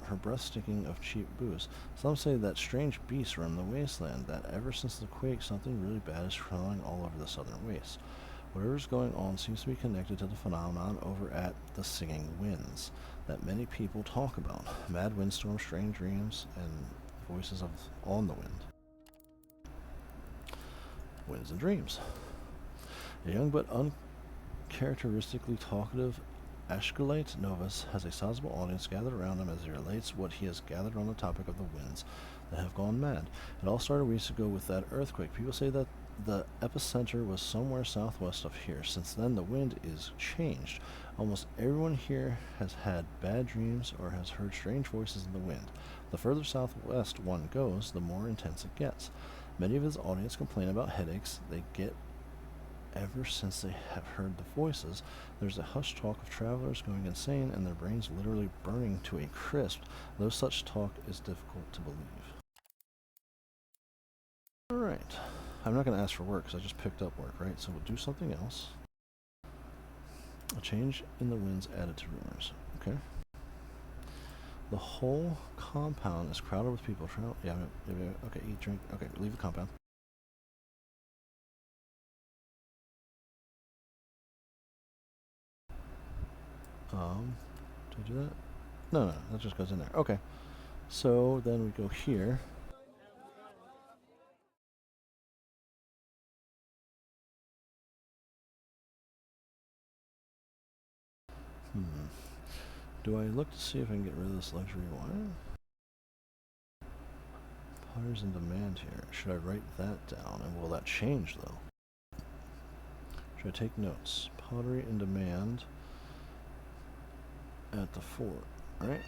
her breath stinking of cheap booze. Some say that strange beasts roam the wasteland, that ever since the quake something really bad is crawling all over the southern wastes. Whatever's going on seems to be connected to the phenomenon over at the Singing Winds that many people talk about. Mad windstorms, strange dreams, and voices of on the wind. Winds and dreams. A young but uncharacteristically talkative Ashkulite novice has a sizable audience gathered around him as he relates what he has gathered on the topic of the winds that have gone mad. It all started weeks ago with that earthquake. People say that the epicenter was somewhere southwest of here. Since then, the wind is changed. Almost everyone here has had bad dreams or has heard strange voices in the wind. The further southwest one goes, the more intense it gets. Many of his audience complain about headaches they get ever since they have heard the voices. There's a hushed talk of travelers going insane and their brains literally burning to a crisp, though such talk is difficult to believe. Alright. I'm not going to ask for work because I just picked up work, right? So we'll do something else. A change in the winds added to rumors. Okay. The whole compound is crowded with people. Yeah, okay, eat, drink. Okay, leave the compound. Do I do that? No, that just goes in there. Okay. So then we go here. Do I look to see if I can get rid of this luxury wine? Potter's in demand here. Should I write that down? And will that change, though? Should I take notes? Pottery in demand at the fort, right?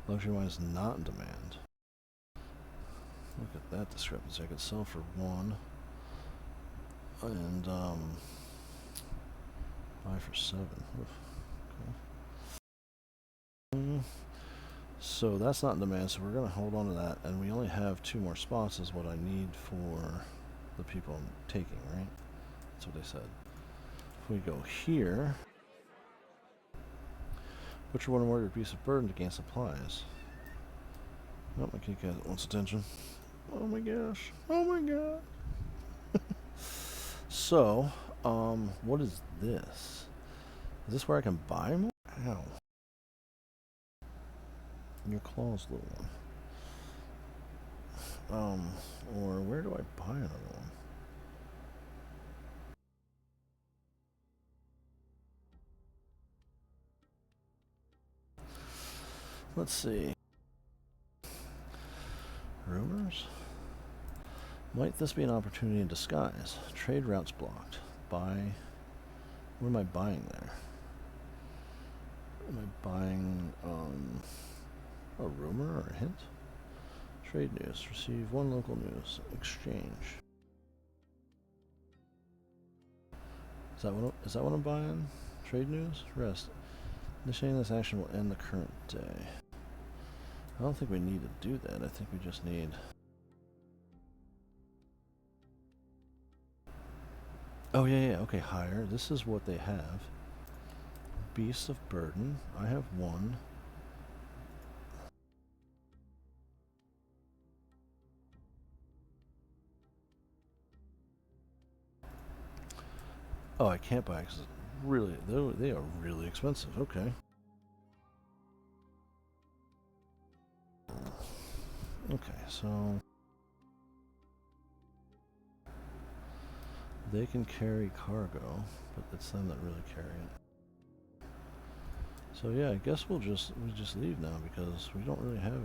Luxury wine is not in demand. Look at that discrepancy. I could sell for 1 and buy for 7. Oof. Okay. So that's not in demand, so we're going to hold on to that, and we only have 2 more spots is what I need for the people I'm taking, right? That's what they said. If we go here, butcher 1 warrior beast of burden to gain supplies. Nope, my kitty cat wants attention. Oh my gosh. Oh my god. So, what is this? Is this where I can buy more? Ow. Your claws, little one. Or where do I buy another one? Let's see. Rumors? Might this be an opportunity in disguise? Trade routes blocked. Buy. What am I buying there? Am I buying a rumor or a hint? Trade news. Receive 1 local news. Exchange. Is that what I'm buying? Trade news? Rest. Initiating this action will end the current day. I don't think we need to do that. I think we just need... Oh, yeah, okay, higher. This is what they have. Beasts of Burden. I have 1. Oh, I can't buy it because really, they are really expensive. Okay. Okay, so... They can carry cargo, but it's them that really carry it. So yeah, I guess we just leave now because we don't really have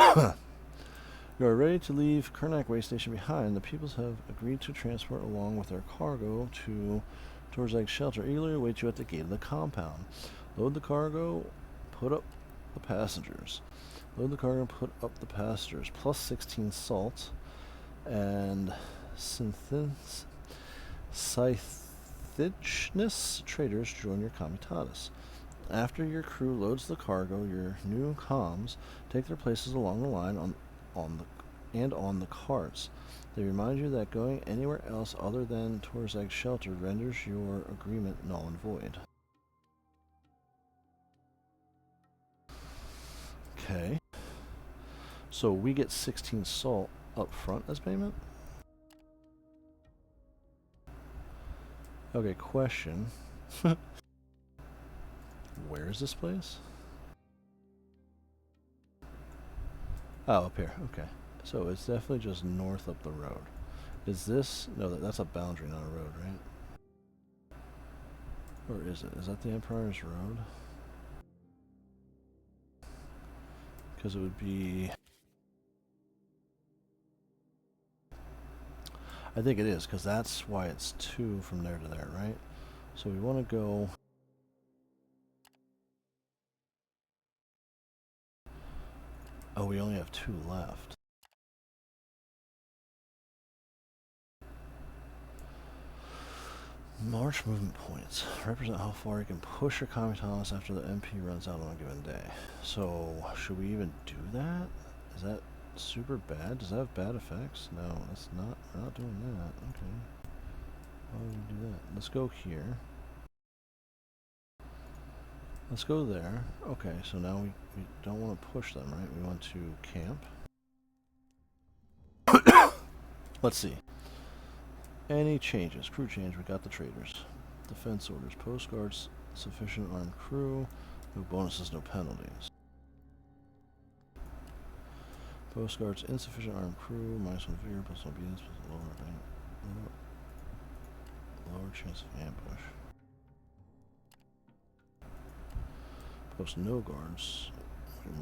anything. You are ready to leave Kernak Way Station behind. The peoples have agreed to transport along with their cargo to Torzag's shelter. Eagerly await you at the gate of the compound. Load the cargo, put up the passengers. Load the cargo, put up the passengers. Plus 16 salt and Scythichness traders join your comitatus. After your crew loads the cargo, your new comms take their places along the line on the carts. They remind you that going anywhere else other than Torzag's shelter renders your agreement null and void. Okay. So we get 16 salt up front as payment? Okay, question. Where is this place? Oh, up here. Okay. So it's definitely just north up the road. Is this... No, that's a boundary, not a road, right? Or is it? Is that the Empire's Road? Because it would be... I think it is, because that's why it's 2 from there to there, right? So we want to go... Oh, we only have 2 left. March movement points represent how far you can push your comitatus after the MP runs out on a given day. So, should we even do that? Is that super bad? Does that have bad effects? No, that's not. We're not doing that. Okay. Why would we do that? Let's go here. Let's go there. Okay, so now we don't want to push them, right? We want to camp. Let's see. Any changes? Crew change. We got the traders. Defense orders. Postcards. Sufficient armed crew. No bonuses, no penalties. Postcards. Insufficient armed crew. -1 vigor. Plus obedience. Plus Lower chance of ambush. Post no guards.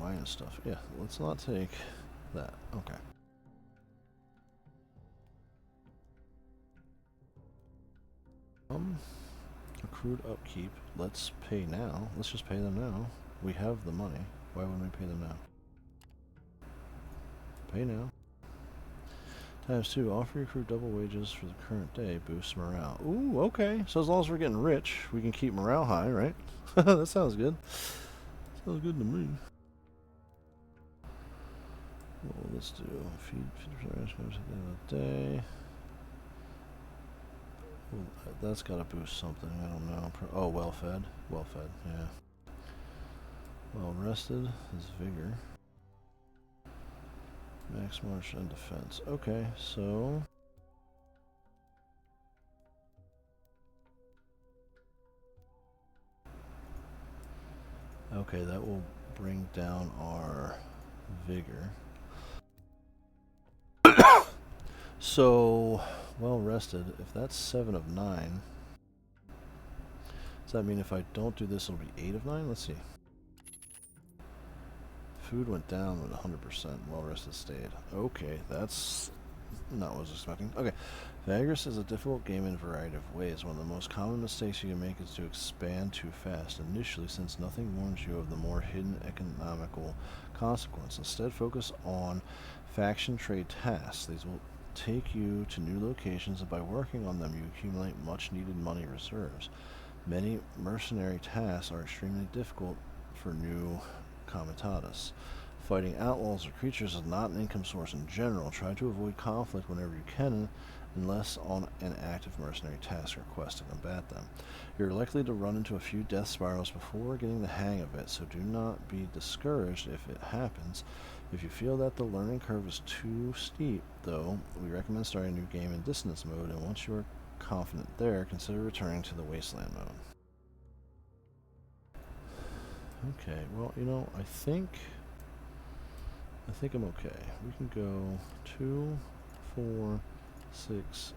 Minus stuff. Yeah, let's not take that. Okay. Accrued upkeep. Let's pay now. Let's just pay them now. We have the money. Why wouldn't we pay them now? Pay now. ×2. Offer your crew double wages for the current day. Boost morale. Ooh, okay. So as long as we're getting rich, we can keep morale high, right? That sounds good. Sounds good to me. Well, let's do feed 50% at the end of the day. Ooh, that's got to boost something. I don't know. Oh, well fed. Well fed, yeah. Well rested is vigor. Max march and defense. Okay, so okay, that will bring down our vigor. So, well rested. If that's 7 of 9, does that mean if I don't do this, it'll be 8 of 9? Let's see. Food went down with 100%. Well rested stayed. Okay, that's not what I was expecting. Okay. Vagrus is a difficult game in a variety of ways. One of the most common mistakes you can make is to expand too fast initially, since nothing warns you of the more hidden economical consequence. Instead, focus on faction trade tasks. These will take you to new locations, and by working on them, you accumulate much needed money reserves. Many mercenary tasks are extremely difficult for new comitatus. Fighting outlaws or creatures is not an income source in general. Try to avoid conflict whenever you can, unless on an active mercenary task or quest to combat them. You're likely to run into a few death spirals before getting the hang of it, so do not be discouraged if it happens. If you feel that the learning curve is too steep, though, we recommend starting a new game in dissonance mode, and once you are confident there, consider returning to the wasteland mode. Okay, well, you know, I think I'm okay. We can go 2, 4, 6,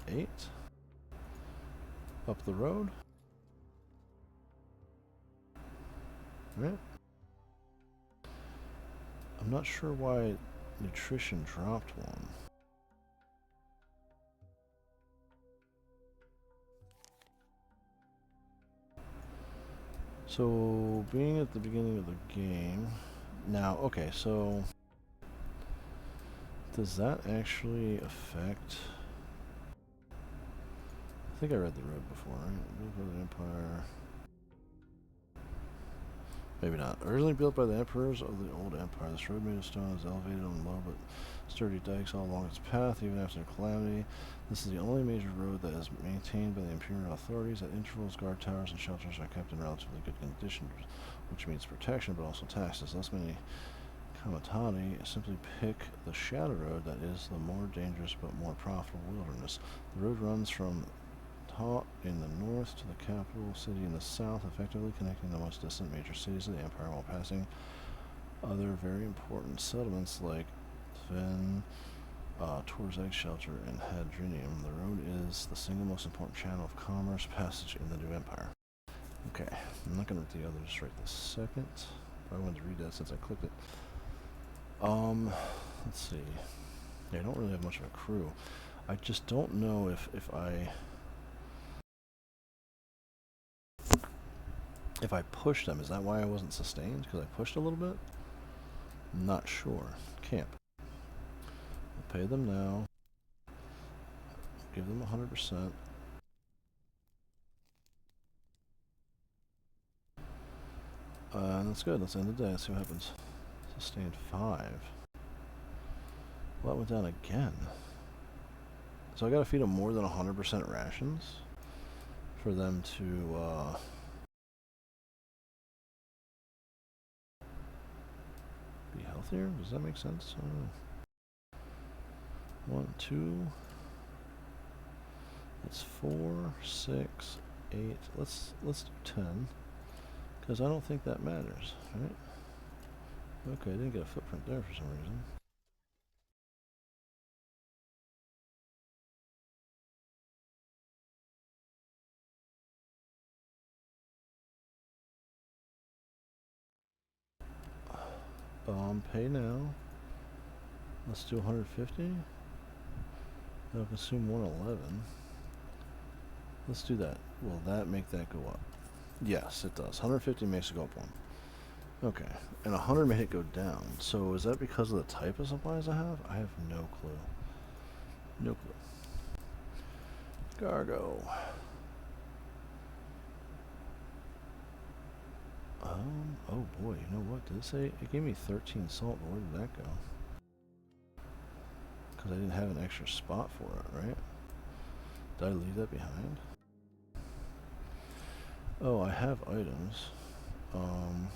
8 up the road. Right? I'm not sure why nutrition dropped 1. So, being at the beginning of the game, now, okay, so does that actually affect? I think I read the road before, right? Built by the Empire. Maybe not. Originally built by the emperors of the old empire, this road made of stone is elevated on low but sturdy dikes all along its path, even after calamity. This is the only major road that is maintained by the imperial authorities. At intervals, guard towers and shelters are kept in relatively good condition, which means protection but also taxes. Thus many Kamatani simply pick the shadow road that is the more dangerous but more profitable wilderness. The road runs from Taught in the north to the capital city in the south, effectively connecting the most distant major cities of the empire while passing other very important settlements like Sven, Torzeg Shelter, and Hadrinium. The road is the single most important channel of commerce passage in the new empire. Okay, I'm not going to read the others right this second. I wanted to read that since I clicked it. Let's see. Yeah, I don't really have much of a crew. I just don't know if I pushed them. Is that why I wasn't sustained? Because I pushed a little bit? Not sure. Camp. We'll pay them now. Give them 100%. And that's good. Let's end the day. Let's see what happens. Sustained 5. Well, that went down again. So I gotta feed them more than 100% rations for them to, be healthier? Does that make sense? 1, 2. That's 4, 6, 8. Let's do 10. Because I don't think that matters, right? Okay, I didn't get a footprint there for some reason. Pay now. Let's do 150. That'll consume 111. Let's do that. Will that make that go up? Yes, it does. 150 makes it go up 1. Okay. And 100 made it go down. So is that because of the type of supplies I have? I have no clue. No clue. Cargo. Oh boy, you know what? Did it say? It gave me 13 salt, but where did that go? Because I didn't have an extra spot for it, right? Did I leave that behind? Oh, I have items. Once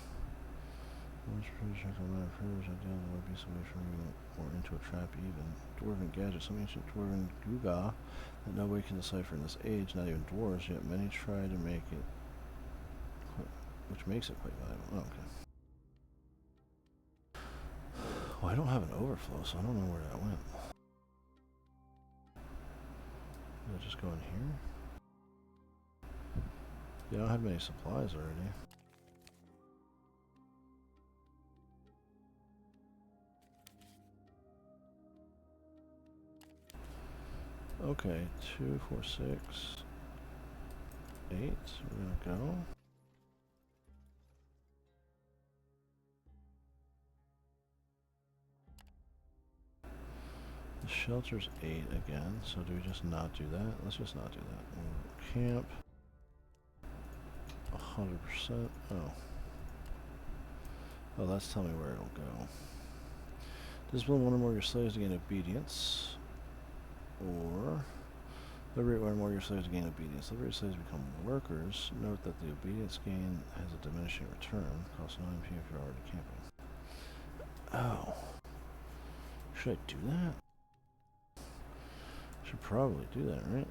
check on my privilege, I down the piece away from you or into a trap even. Dwarven gadget, some ancient dwarven guga that nobody can decipher in this age, not even dwarves, yet many try to make it, which makes it quite valuable. Oh, okay. Well, I don't have an overflow, so I don't know where that went. Did I just go in here? Yeah, I don't have many supplies already. Okay, 2, 4, 6, 8. We're gonna go. The shelter's 8 again, so do we just not do that? Let's just not do that. We'll camp. 100%. Oh. Oh, that's telling me where it'll go. Discipline one or more of your slaves to gain obedience. Or liberate one or more of your slaves to gain obedience. Liberate slaves become workers. Note that the obedience gain has a diminishing return. Costs 9 MP if you're already camping. Oh. Should I do that? Should probably do that, right?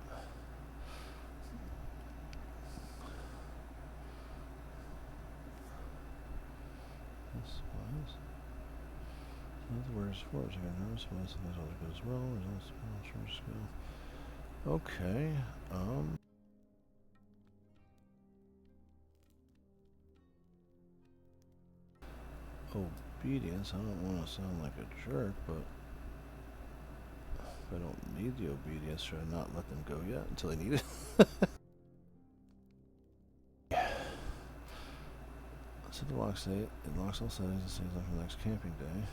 Supplies. Where's force? I got nervous supplies, and those other good as well. Results skill. Okay. Obedience. I don't want to sound like a jerk, but if I don't need the obedience, should I not let them go yet until I need it? Set the lock state. It locks all settings and saves them for the next camping day.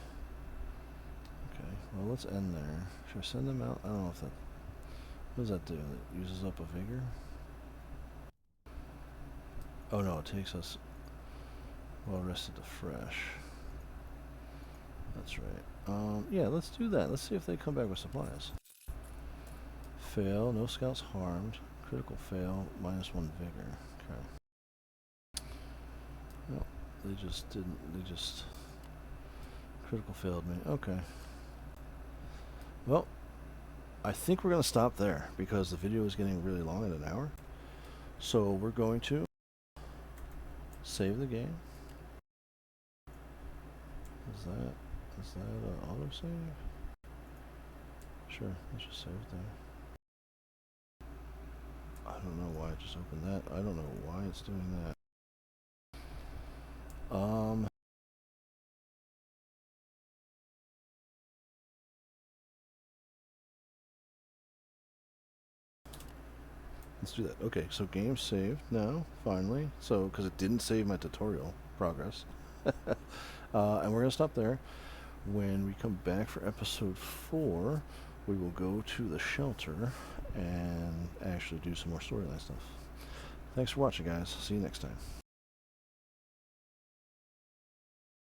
Okay, well, let's end there. Should I send them out? I don't know if that... What does that do? It uses up a vigor? Oh no, it takes us well rested to fresh. That's right. Yeah, let's do that. Let's see if they come back with supplies. Fail. No scouts harmed. Critical fail. -1 vigor. Okay. No, they just didn't. They just critical failed me. Okay. Well, I think we're going to stop there because the video is getting really long at an hour. So we're going to save the game. Is that an autosave? Sure, let's just save it there. I don't know why I just opened that. I don't know why it's doing that. Let's do that. Okay, so game saved now, finally. So, because it didn't save my tutorial progress. And we're going to stop there. When we come back for episode 4, we will go to the shelter and actually do some more storyline stuff. Thanks for watching, guys. See you next time.